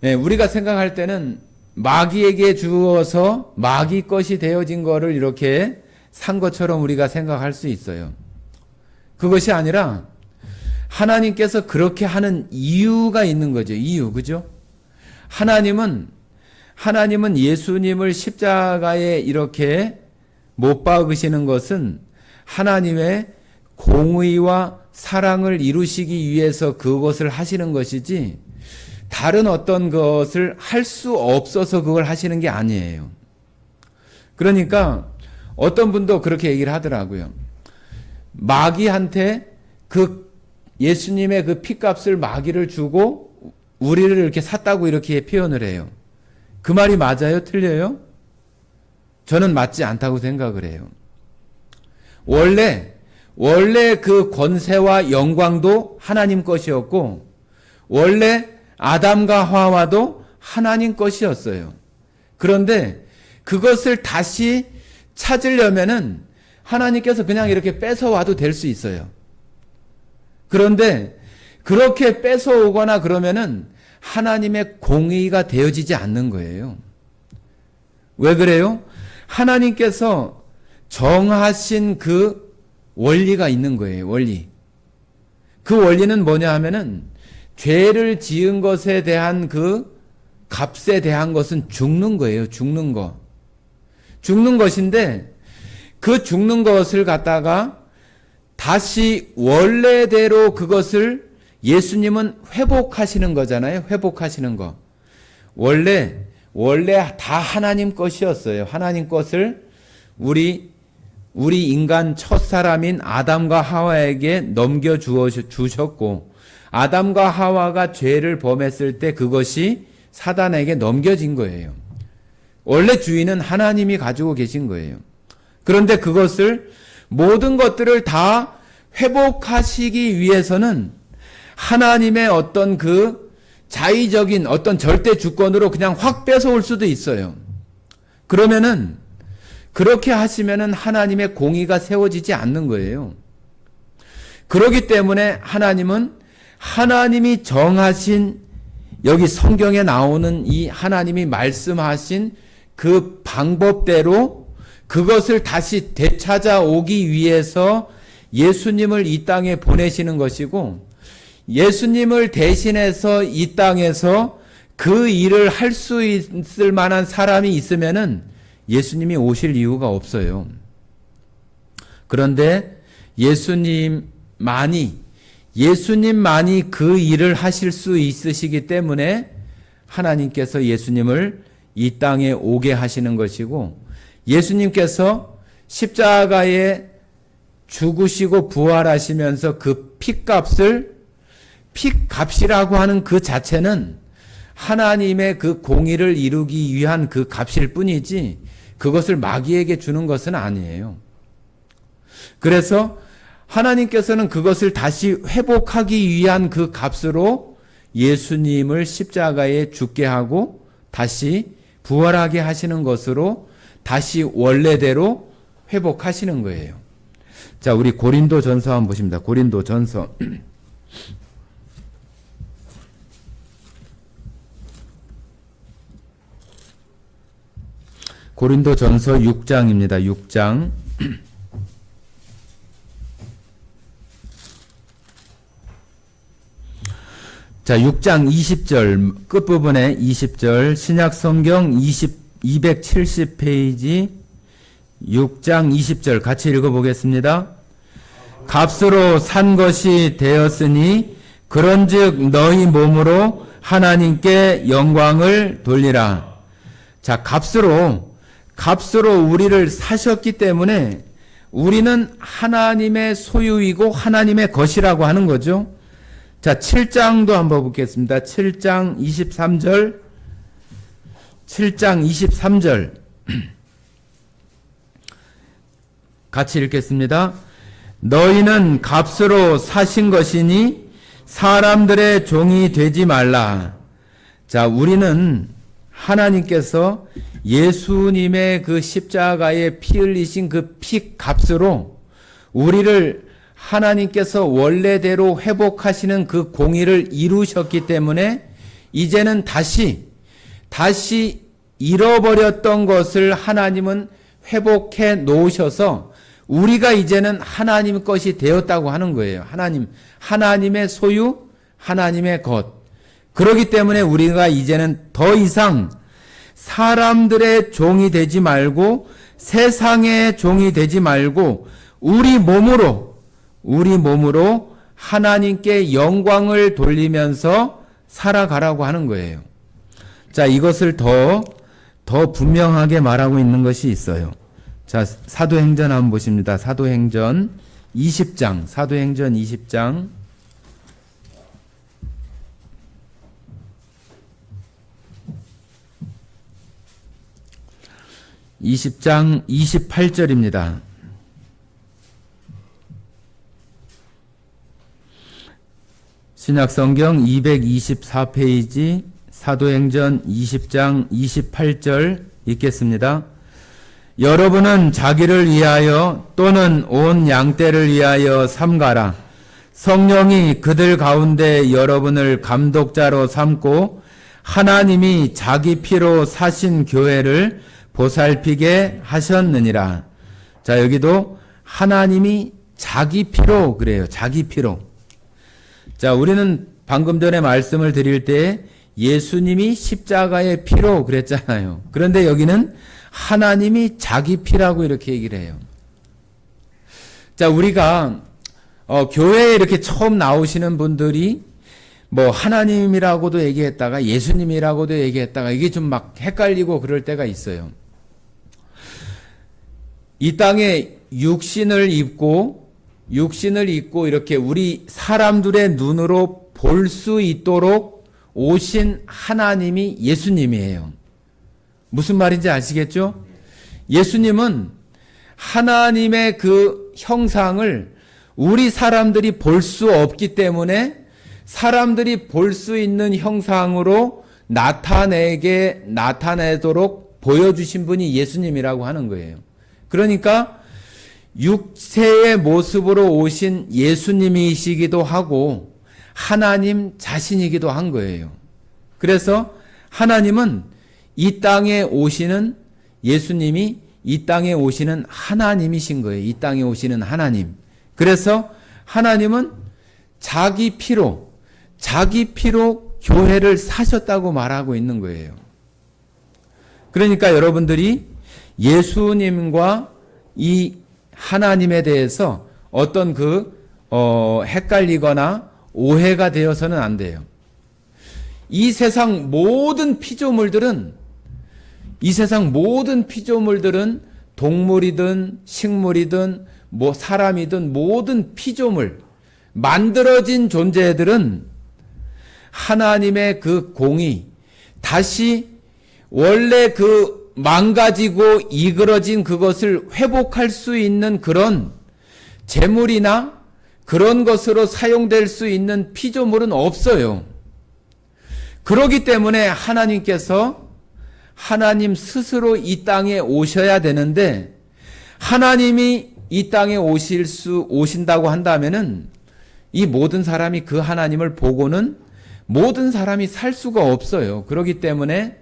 네, 우리가 생각할 때는 마귀에게 주어서 마귀 것이 되어진 거를 이렇게 산 것처럼 우리가 생각할 수 있어요. 그것이 아니라 하나님께서 그렇게 하는 이유가 있는 거죠. 이유, 그죠? 하나님은 예수님을 십자가에 이렇게 못 박으시는 것은 하나님의 공의와 사랑을 이루시기 위해서 그것을 하시는 것이지 다른 어떤 것을 할 수 없어서 그걸 하시는 게 아니에요. 그러니까 어떤 분도 그렇게 얘기를 하더라고요. 마귀한테 그 예수님의 그 피값을 마귀를 주고 우리를 이렇게 샀다고 이렇게 표현을 해요. 그 말이 맞아요? 틀려요? 저는 맞지 않다고 생각을 해요. 원래 그 권세와 영광도 하나님 것이었고 원래 아담과 하와도 하나님 것이었어요. 그런데 그것을 다시 찾으려면은 하나님께서 그냥 이렇게 뺏어와도 될 수 있어요. 그런데 그렇게 뺏어오거나 그러면은 하나님의 공의가 되어지지 않는 거예요. 왜 그래요? 하나님께서 정하신 그 원리가 있는 거예요. 원리. 그 원리는 뭐냐 하면은 죄를 지은 것에 대한 그 값에 대한 것은 죽는 거예요. 죽는 거. 죽는 것인데 그 죽는 것을 갖다가 다시 원래대로 그것을 예수님은 회복하시는 거잖아요. 회복하시는 거. 원래 다 하나님 것이었어요. 하나님 것을 우리 인간 첫사람인 아담과 하와에게 넘겨 주셨고 아담과 하와가 죄를 범했을 때 그것이 사단에게 넘겨진 거예요. 원래 주인은 하나님이 가지고 계신 거예요. 그런데 그것을 모든 것들을 다 회복하시기 위해서는 하나님의 어떤 그 자의적인 어떤 절대 주권으로 그냥 확 뺏어올 수도 있어요. 그러면은 그렇게 하시면은 하나님의 공의가 세워지지 않는 거예요. 그렇기 때문에 하나님은 하나님이 정하신 여기 성경에 나오는 이 하나님이 말씀하신 그 방법대로 그것을 다시 되찾아오기 위해서 예수님을 이 땅에 보내시는 것이고 예수님을 대신해서 이 땅에서 그 일을 할 수 있을 만한 사람이 있으면은 예수님이 오실 이유가 없어요. 그런데 예수님만이 그 일을 하실 수 있으시기 때문에 하나님께서 예수님을 이 땅에 오게 하시는 것이고 예수님께서 십자가에 죽으시고 부활하시면서 그 피값이라고 하는 그 자체는 하나님의 그 공의를 이루기 위한 그 값일 뿐이지 그것을 마귀에게 주는 것은 아니에요. 그래서 하나님께서는 그것을 다시 회복하기 위한 그 값으로 예수님을 십자가에 죽게 하고 다시 부활하게 하시는 것으로 다시 원래대로 회복하시는 거예요. 자, 우리 고린도전서 한번 보십니다. 고린도전서 고린도전서 6장입니다. 6장 자, 6장 20절 끝부분에 20절 신약성경 270페이지 6장 20절 같이 읽어보겠습니다. 값으로 산 것이 되었으니 그런즉 너희 몸으로 하나님께 영광을 돌리라. 자, 값으로 우리를 사셨기 때문에 우리는 하나님의 소유이고 하나님의 것이라고 하는 거죠. 자, 7장도 한번 보겠습니다. 7장 23절. 7장 23절. 같이 읽겠습니다. 너희는 값으로 사신 것이니 사람들의 종이 되지 말라. 자, 우리는 하나님께서 예수님의 그 십자가에 피 흘리신 그 피 값으로 우리를 하나님께서 원래대로 회복하시는 그 공의를 이루셨기 때문에 이제는 다시 잃어버렸던 것을 하나님은 회복해 놓으셔서 우리가 이제는 하나님 것이 되었다고 하는 거예요. 하나님의 소유, 하나님의 것. 그렇기 때문에 우리가 이제는 더 이상 사람들의 종이 되지 말고 세상의 종이 되지 말고 우리 몸으로 하나님께 영광을 돌리면서 살아가라고 하는 거예요. 자, 이것을 더 분명하게 말하고 있는 것이 있어요. 자, 사도행전 한번 보십니다. 사도행전 20장. 20장 28절입니다. 신약성경 224페이지 사도행전 20장 28절 읽겠습니다. 여러분은 자기를 위하여 또는 온 양떼를 위하여 삼가라. 성령이 그들 가운데 여러분을 감독자로 삼고 하나님이 자기 피로 사신 교회를 보살피게 하셨느니라. 자, 여기도 하나님이 자기 피로 그래요. 자기 피로. 자, 우리는 방금 전에 말씀을 드릴 때 예수님이 십자가의 피로 그랬잖아요. 그런데 여기는 하나님이 자기 피라고 이렇게 얘기를 해요. 자, 우리가 교회에 이렇게 처음 나오시는 분들이 뭐 하나님이라고도 얘기했다가 예수님이라고도 얘기했다가 이게 좀 막 헷갈리고 그럴 때가 있어요. 이 땅에 육신을 입고 이렇게 우리 사람들의 눈으로 볼 수 있도록 오신 하나님이 예수님이에요. 무슨 말인지 아시겠죠? 예수님은 하나님의 그 형상을 우리 사람들이 볼 수 없기 때문에 사람들이 볼 수 있는 형상으로 나타내도록 보여주신 분이 예수님이라고 하는 거예요. 그러니까 육체의 모습으로 오신 예수님이시기도 하고 하나님 자신이기도 한 거예요. 그래서 하나님은 이 땅에 오시는 예수님이 이 땅에 오시는 하나님이신 거예요. 이 땅에 오시는 하나님. 그래서 하나님은 자기 피로 교회를 사셨다고 말하고 있는 거예요. 그러니까 여러분들이 예수님과 이 하나님에 대해서 어떤 헷갈리거나 오해가 되어서는 안 돼요. 이 세상 모든 피조물들은 동물이든 식물이든 뭐 사람이든 모든 피조물, 만들어진 존재들은 하나님의 그 공이 다시 원래 그 망가지고 이그러진 그것을 회복할 수 있는 그런 재물이나 그런 것으로 사용될 수 있는 피조물은 없어요. 그렇기 때문에 하나님께서 하나님 스스로 이 땅에 오셔야 되는데 하나님이 이 땅에 오신다고 한다면은 이 모든 사람이 그 하나님을 보고는 모든 사람이 살 수가 없어요. 그렇기 때문에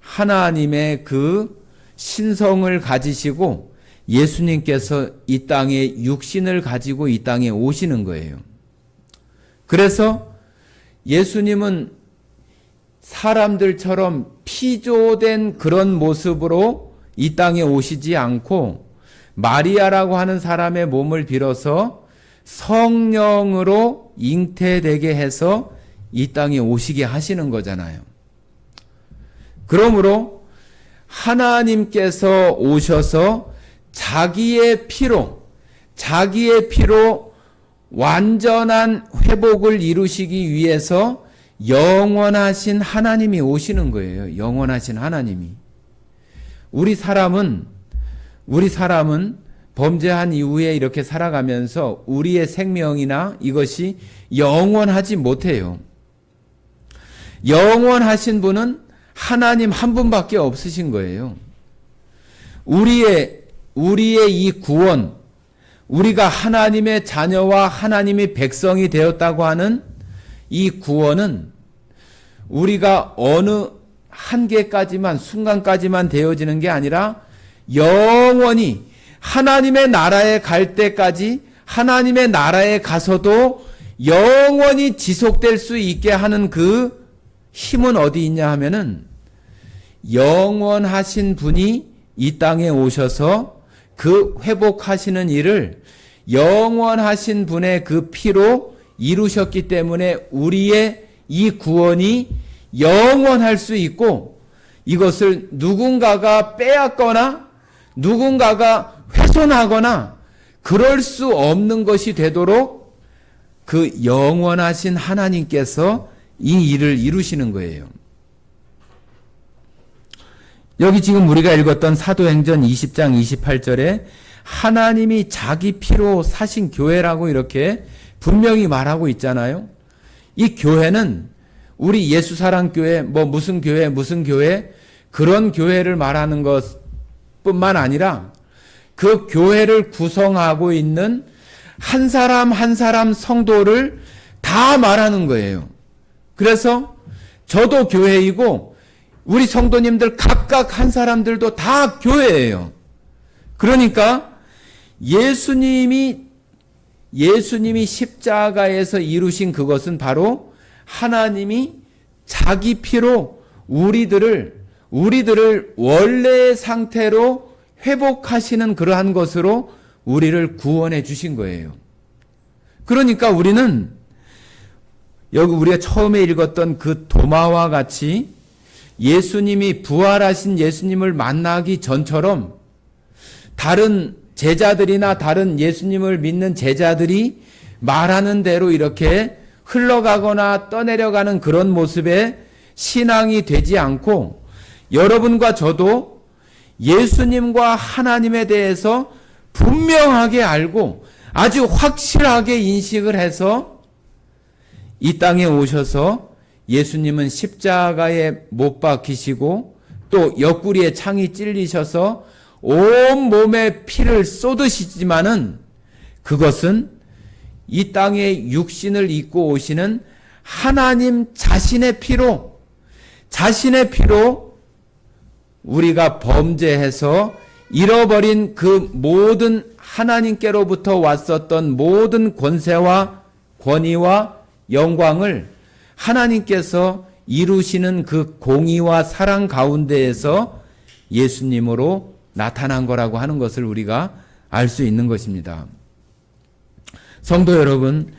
하나님의 그 신성을 가지시고 예수님께서 이 땅에 육신을 가지고 이 땅에 오시는 거예요. 그래서 예수님은 사람들처럼 피조된 그런 모습으로 이 땅에 오시지 않고 마리아라고 하는 사람의 몸을 빌어서 성령으로 잉태되게 해서 이 땅에 오시게 하시는 거잖아요. 그러므로 하나님께서 오셔서 자기의 피로 완전한 회복을 이루시기 위해서 영원하신 하나님이 오시는 거예요. 영원하신 하나님이. 우리 사람은 범죄한 이후에 이렇게 살아가면서 우리의 생명이나 이것이 영원하지 못해요. 영원하신 분은 하나님 한 분밖에 없으신 거예요. 우리의 이 구원, 우리가 하나님의 자녀와 하나님의 백성이 되었다고 하는 이 구원은 우리가 어느 한계까지만, 순간까지만 되어지는 게 아니라 영원히 하나님의 나라에 갈 때까지, 하나님의 나라에 가서도 영원히 지속될 수 있게 하는 그 힘은 어디 있냐 하면은, 영원하신 분이 이 땅에 오셔서 그 회복하시는 일을 영원하신 분의 그 피로 이루셨기 때문에 우리의 이 구원이 영원할 수 있고, 이것을 누군가가 빼앗거나 누군가가 훼손하거나 그럴 수 없는 것이 되도록 그 영원하신 하나님께서 이 일을 이루시는 거예요. 여기 지금 우리가 읽었던 사도행전 20장 28절에 하나님이 자기 피로 사신 교회라고 이렇게 분명히 말하고 있잖아요. 이 교회는 우리 예수사랑교회, 무슨 교회, 그런 교회를 말하는 것뿐만 아니라 그 교회를 구성하고 있는 한 사람 한 사람 성도를 다 말하는 거예요. 그래서 저도 교회이고 우리 성도님들 각각 한 사람들도 다 교회예요. 그러니까 예수님이 십자가에서 이루신 그것은 바로 하나님이 자기 피로 우리들을 원래의 상태로 회복하시는 그러한 것으로 우리를 구원해 주신 거예요. 그러니까 우리는 여기 우리가 처음에 읽었던 그 도마와 같이 예수님이 부활하신 예수님을 만나기 전처럼 다른 제자들이나 다른 예수님을 믿는 제자들이 말하는 대로 이렇게 흘러가거나 떠내려가는 그런 모습의 신앙이 되지 않고, 여러분과 저도 예수님과 하나님에 대해서 분명하게 알고 아주 확실하게 인식을 해서 이 땅에 오셔서 예수님은 십자가에 못 박히시고 또 옆구리에 창이 찔리셔서 온 몸에 피를 쏟으시지만은 그것은 이 땅에 육신을 입고 오시는 하나님 자신의 피로 우리가 범죄해서 잃어버린 그 모든 하나님께로부터 왔었던 모든 권세와 권위와 영광을 하나님께서 이루시는 그 공의와 사랑 가운데에서 예수님으로 나타난 거라고 하는 것을 우리가 알 수 있는 것입니다. 성도 여러분,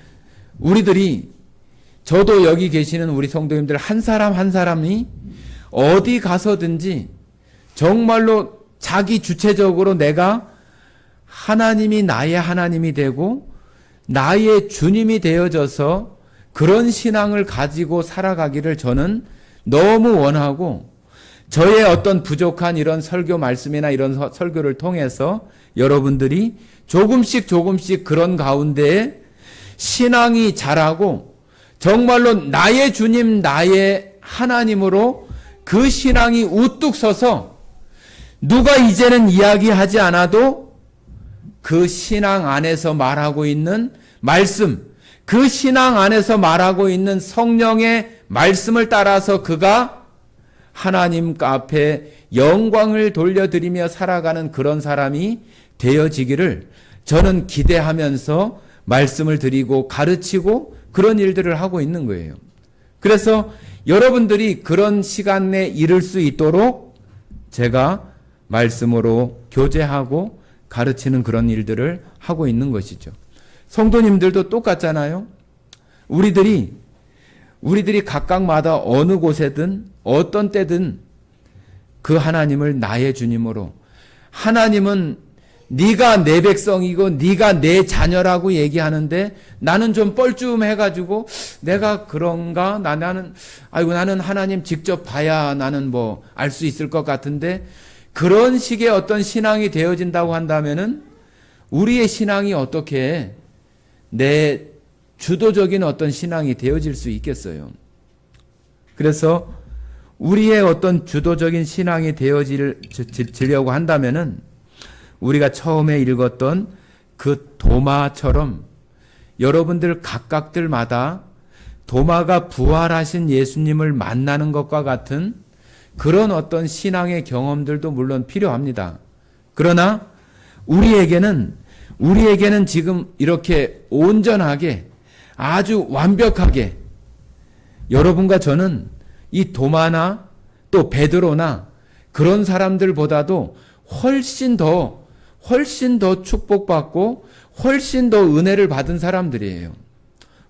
저도 여기 계시는 우리 성도님들 한 사람 한 사람이 어디 가서든지 정말로 자기 주체적으로 내가 하나님이 나의 하나님이 되고 나의 주님이 되어져서 그런 신앙을 가지고 살아가기를 저는 너무 원하고, 저의 어떤 부족한 이런 설교 말씀이나 이런 설교를 통해서 여러분들이 조금씩 그런 가운데에 신앙이 자라고 정말로 나의 주님, 나의 하나님으로 그 신앙이 우뚝 서서 누가 이제는 이야기하지 않아도 그 신앙 안에서 말하고 있는 말씀, 그 신앙 안에서 말하고 있는 성령의 말씀을 따라서 그가 하나님 앞에 영광을 돌려드리며 살아가는 그런 사람이 되어지기를 저는 기대하면서 말씀을 드리고 가르치고 그런 일들을 하고 있는 거예요. 그래서 여러분들이 그런 시간에 이를 수 있도록 제가 말씀으로 교제하고 가르치는 그런 일들을 하고 있는 것이죠. 성도님들도 똑같잖아요. 우리들이 각각마다 어느 곳에든 어떤 때든 그 하나님을 나의 주님으로, 하나님은 네가 내 백성이고 네가 내 자녀라고 얘기하는데 나는 좀 뻘쭘해가지고 내가 그런가? 나는 하나님 직접 봐야 나는 뭐 알 수 있을 것 같은데, 그런 식의 어떤 신앙이 되어진다고 한다면은 우리의 신앙이 어떻게 내 주도적인 어떤 신앙이 되어질 수 있겠어요. 그래서 우리의 어떤 주도적인 신앙이 되어지려고 한다면은 우리가 처음에 읽었던 그 도마처럼 여러분들 각각들마다 도마가 부활하신 예수님을 만나는 것과 같은 그런 어떤 신앙의 경험들도 물론 필요합니다. 그러나 우리에게는 지금 이렇게 온전하게 아주 완벽하게 여러분과 저는 이 도마나 또 베드로나 그런 사람들보다도 훨씬 더 축복받고 훨씬 더 은혜를 받은 사람들이에요.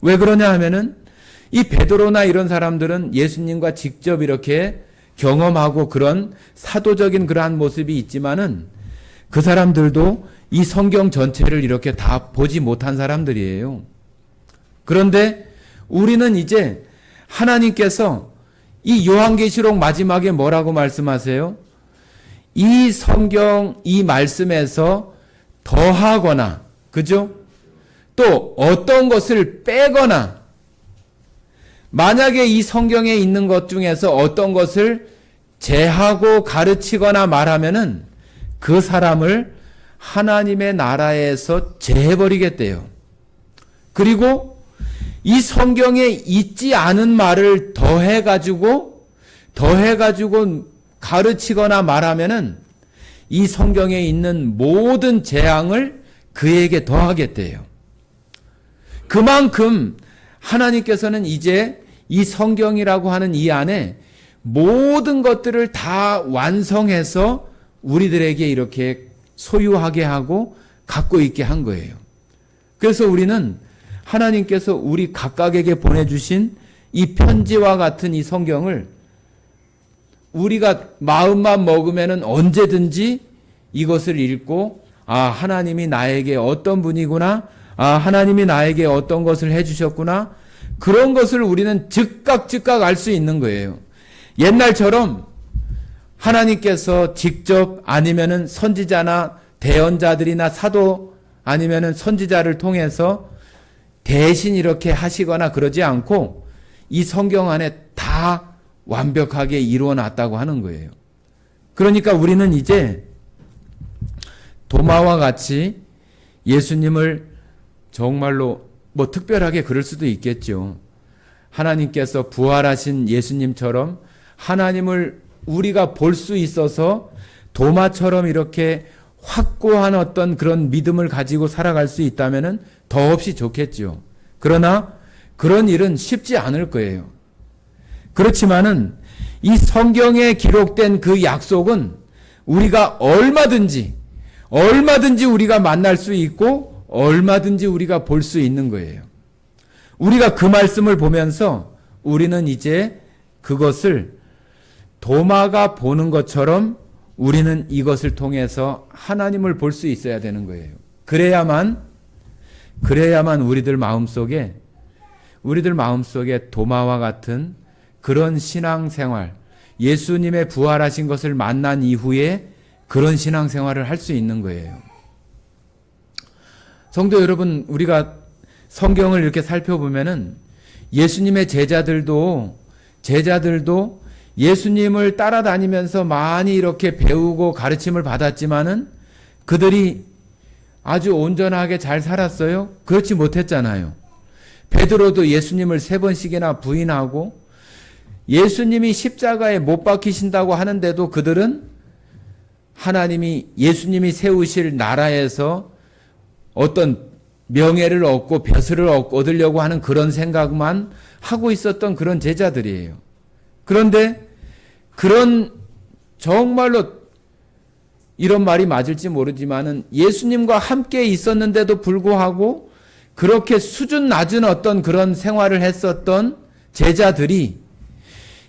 왜 그러냐 하면은 이 베드로나 이런 사람들은 예수님과 직접 이렇게 경험하고 그런 사도적인 그러한 모습이 있지만은 그 사람들도 이 성경 전체를 이렇게 다 보지 못한 사람들이에요. 그런데 우리는 이제 하나님께서 이 요한계시록 마지막에 뭐라고 말씀하세요? 이 성경, 이 말씀에서 더하거나, 그죠? 또 어떤 것을 빼거나, 만약에 이 성경에 있는 것 중에서 어떤 것을 제하고 가르치거나 말하면은 그 사람을 하나님의 나라에서 제해버리겠대요. 그리고 이 성경에 있지 않은 말을 더해가지고 가르치거나 말하면은 이 성경에 있는 모든 재앙을 그에게 더하겠대요. 그만큼 하나님께서는 이제 이 성경이라고 하는 이 안에 모든 것들을 다 완성해서 우리들에게 이렇게 소유하게 하고 갖고 있게 한 거예요. 그래서 우리는 하나님께서 우리 각각에게 보내주신 이 편지와 같은 이 성경을 우리가 마음만 먹으면은 언제든지 이것을 읽고, 하나님이 나에게 어떤 분이구나, 하나님이 나에게 어떤 것을 해주셨구나, 그런 것을 우리는 즉각 알 수 있는 거예요. 옛날처럼 하나님께서 직접 아니면은 선지자나 대언자들이나 사도 아니면은 선지자를 통해서 대신 이렇게 하시거나 그러지 않고 이 성경 안에 다 완벽하게 이루어 놨다고 하는 거예요. 그러니까 우리는 이제 도마와 같이 예수님을 정말로 뭐 특별하게 그럴 수도 있겠죠. 하나님께서 부활하신 예수님처럼 하나님을 우리가 볼 수 있어서 도마처럼 이렇게 확고한 어떤 그런 믿음을 가지고 살아갈 수 있다면은 더없이 좋겠죠. 그러나 그런 일은 쉽지 않을 거예요. 그렇지만은 이 성경에 기록된 그 약속은 우리가 얼마든지 우리가 만날 수 있고 얼마든지 우리가 볼 수 있는 거예요. 우리가 그 말씀을 보면서 우리는 이제 그것을 도마가 보는 것처럼 우리는 이것을 통해서 하나님을 볼 수 있어야 되는 거예요. 그래야만 우리들 마음속에 도마와 같은 그런 신앙생활, 예수님의 부활하신 것을 만난 이후에 그런 신앙생활을 할 수 있는 거예요. 성도 여러분, 우리가 성경을 이렇게 살펴보면은 예수님의 제자들도 예수님을 따라다니면서 많이 이렇게 배우고 가르침을 받았지만은 그들이 아주 온전하게 잘 살았어요? 그렇지 못했잖아요. 베드로도 예수님을 3번씩이나 부인하고 예수님이 십자가에 못 박히신다고 하는데도 그들은 예수님이 세우실 나라에서 어떤 명예를 얻고 벼슬을 얻으려고 하는 그런 생각만 하고 있었던 그런 제자들이에요. 그런데 그런 정말로 이런 말이 맞을지 모르지만은 예수님과 함께 있었는데도 불구하고 그렇게 수준 낮은 어떤 그런 생활을 했었던 제자들이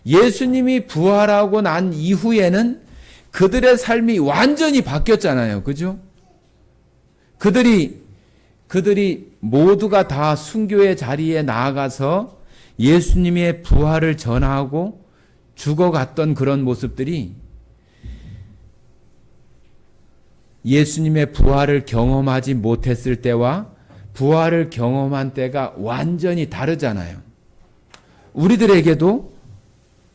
예수님이 부활하고 난 이후에는 그들의 삶이 완전히 바뀌었잖아요. 그죠? 그들이 모두가 다 순교의 자리에 나아가서 예수님의 부활을 전하고 죽어갔던 그런 모습들이 예수님의 부활을 경험하지 못했을 때와 부활을 경험한 때가 완전히 다르잖아요. 우리들에게도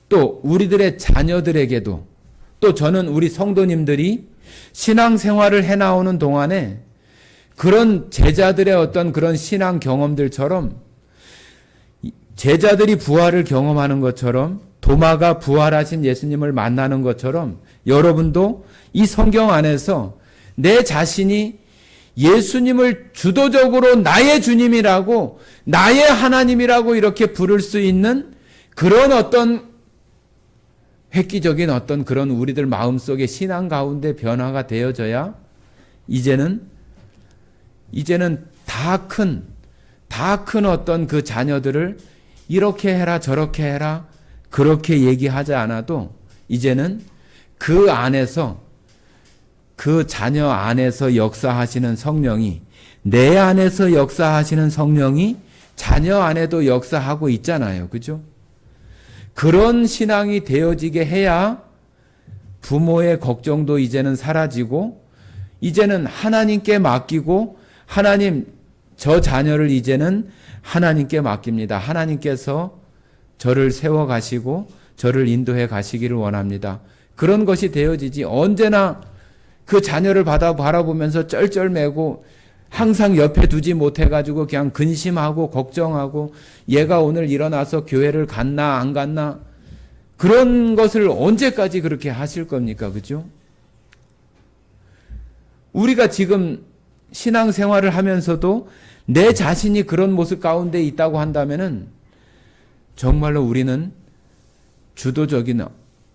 또 우리들의 자녀들에게도 또 저는 우리 성도님들이 신앙생활을 해나오는 동안에 그런 제자들의 어떤 그런 신앙 경험들처럼 제자들이 부활을 경험하는 것처럼 도마가 부활하신 예수님을 만나는 것처럼 여러분도 이 성경 안에서 내 자신이 예수님을 주도적으로 나의 주님이라고 나의 하나님이라고 이렇게 부를 수 있는 그런 어떤 획기적인 어떤 그런 우리들 마음속의 신앙 가운데 변화가 되어져야 이제는 다 큰 어떤 그 자녀들을 이렇게 해라 저렇게 해라 그렇게 얘기하지 않아도 이제는 그 안에서 그 자녀 안에서 역사하시는 성령이 내 안에서 역사하시는 성령이 자녀 안에도 역사하고 있잖아요. 그죠? 그런 신앙이 되어지게 해야 부모의 걱정도 이제는 사라지고 이제는 하나님께 맡기고 하나님 저 자녀를 이제는 하나님께 맡깁니다. 하나님께서 저를 세워 가시고 저를 인도해 가시기를 원합니다. 그런 것이 되어지지 언제나 그 자녀를 바라보면서 쩔쩔매고 항상 옆에 두지 못해가지고 그냥 근심하고 걱정하고 얘가 오늘 일어나서 교회를 갔나 안 갔나 그런 것을 언제까지 그렇게 하실 겁니까? 그죠? 우리가 지금 신앙생활을 하면서도 내 자신이 그런 모습 가운데 있다고 한다면은 정말로 우리는 주도적인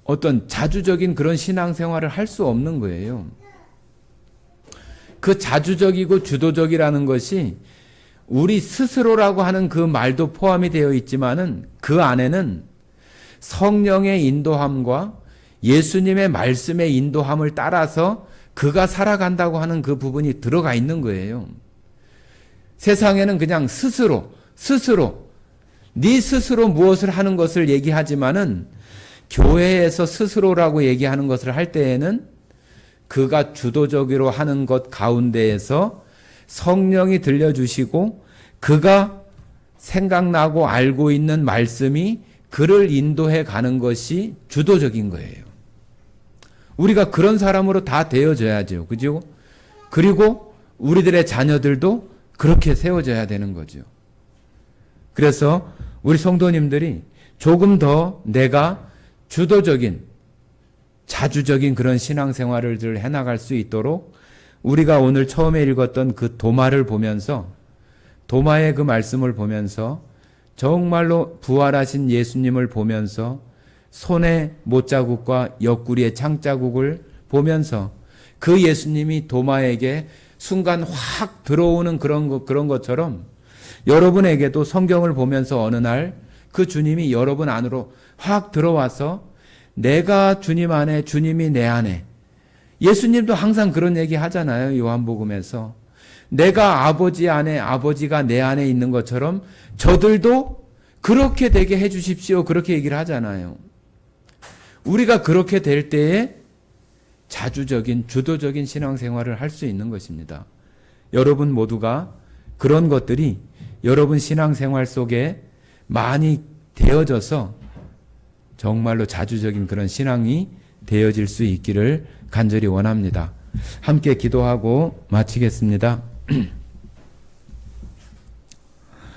어떤 자주적인 그런 신앙생활을 할 수 없는 거예요. 그 자주적이고 주도적이라는 것이 우리 스스로라고 하는 그 말도 포함이 되어 있지만은 그 안에는 성령의 인도함과 예수님의 말씀의 인도함을 따라서 그가 살아간다고 하는 그 부분이 들어가 있는 거예요. 세상에는 그냥 스스로 네 스스로 무엇을 하는 것을 얘기하지만은 교회에서 스스로라고 얘기하는 것을 할 때에는 그가 주도적으로 하는 것 가운데에서 성령이 들려주시고 그가 생각나고 알고 있는 말씀이 그를 인도해 가는 것이 주도적인 거예요. 우리가 그런 사람으로 다 되어져야죠. 그죠? 그리고 우리들의 자녀들도 그렇게 세워져야 되는 거죠. 그래서 우리 성도님들이 조금 더 내가 주도적인 자주적인 그런 신앙생활을 해나갈 수 있도록 우리가 오늘 처음에 읽었던 그 도마를 보면서 도마의 그 말씀을 보면서 정말로 부활하신 예수님을 보면서 손의 못자국과 옆구리의 창자국을 보면서 그 예수님이 도마에게 순간 확 들어오는 그런 것처럼 여러분에게도 성경을 보면서 어느 날 그 주님이 여러분 안으로 확 들어와서 내가 주님 안에 주님이 내 안에 예수님도 항상 그런 얘기 하잖아요. 요한복음에서 내가 아버지 안에 아버지가 내 안에 있는 것처럼 저들도 그렇게 되게 해 주십시오. 그렇게 얘기를 하잖아요. 우리가 그렇게 될 때에 자주적인 주도적인 신앙생활을 할 수 있는 것입니다. 여러분 모두가 그런 것들이 여러분 신앙생활 속에 많이 되어져서 정말로 자주적인 그런 신앙이 되어질 수 있기를 간절히 원합니다. 함께 기도하고 마치겠습니다.